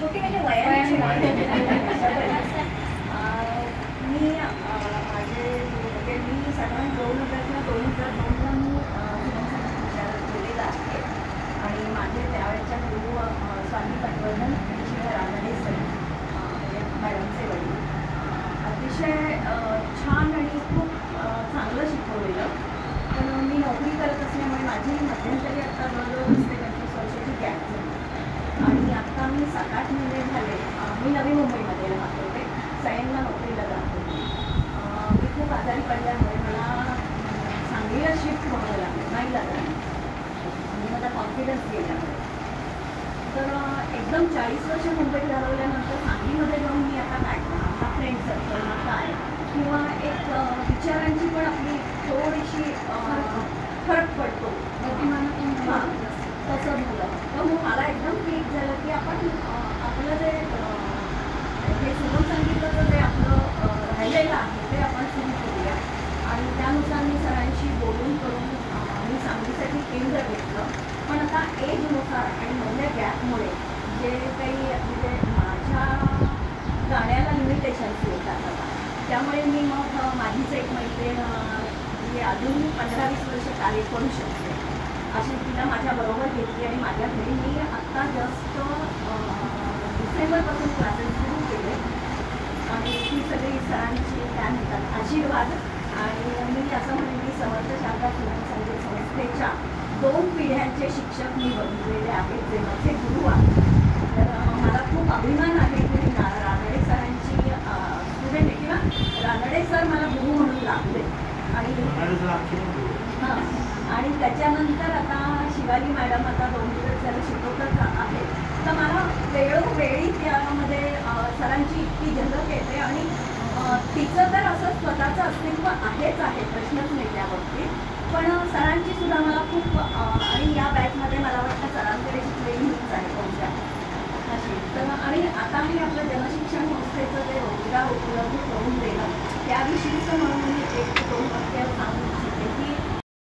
छोटी म्हणजे वयाने मी माझे म्हणजे मी साधारण 2000 किंवा 2002ला मी विचारात गेलेला आहे आणि माझे त्यावेळेच्या गुरु स्वामी पटवर्धन रानडे सर मॅडमचे वडील अतिशय छान आणि खूप चांगलं शिकवलेलं. पण मी नोकरी करत असल्यामुळे माझी मध्यंतरी आता जवळजवळ 20 ते 25 वर्षाची गॅप झाली आणि आता मी 7-8 महिने झाले मी नवी मुंबईमध्ये राहत होते, सैनला नोकरीला जात होते. मी खूप आजारी पडल्यामुळे मला सांगलीला शिफ्ट व्हावं लागलं, नाही लागलं आणि माझा कॉन्फिडन्स गेल्यामुळे. तर एकदम 40 वर्ष मुंबईत घालवल्यानंतर सांगलीमध्ये जाऊन मी आता काय करणार, हा फ्रेंड सर्कल हा काय किंवा एक विचारांची पण आपली थोडीशी फरक पडतो हां तसं झालं. तर मग मला एकदम क्लिक झालं की आपण आपलं जे हे सुरू सांगितलं जे आपलं राहिलेलं आहे ते आपण सुरू करूया आणि त्यानुसार मी सरांशी बोलून करून मी सांगलीसाठी केंद्र घेतलं. पण आता एजनुसार आणि मधल्या गॅपमुळे जे काही म्हणजे माझ्या गाण्याला लिमिटेशन्स येतात आता, त्यामुळे मी मग माझीच एक मैत्रीण जी अजून 15-20 वर्ष कार्य करू शकते अशी तिला माझ्याबरोबर घेतली आणि माझ्या घरी मी आत्ता जस्ट डिसेंबरपासून क्लासेस सुरू केले आणि ती सगळी सरांची काय म्हणतात आशीर्वाद आणि मी असं म्हणेन की समर्थ शारदा सुमन संगीत संस्थेच्या 2 पिढ्यांचे शिक्षक मी बनलेले आहेत जे माझे गुरु आहेत. तर मला खूप अभिमान आहे की मी रानडे सरांची स्टुडंट आहे किंवा रानडे सर मला गुरु म्हणून लागले हां. आणि त्याच्यानंतर आता शिवाली मॅडम आता 2 दिवस झालं शिकवतच आहे. तर मला वेळोवेळी त्यामध्ये सरांची इतकी झलक येते आणि तिचं तर असं स्वतःचं अस्तित्व आहेच आहे, प्रश्नच नाही त्या बाबतीत. पण सरांची सुद्धा मला खूप आणि या बॅचमध्ये मला वाटतं सरांकडे शिकलेली मीच आहे कोणत्या अशी. तर आणि आता मी आपलं जनशिक्षण संस्थेचं जे रोजगार उपलब्ध करून देणं त्याविषयीचं म्हणून मी 1 ते 2 वाक्य सांगू इच्छिते की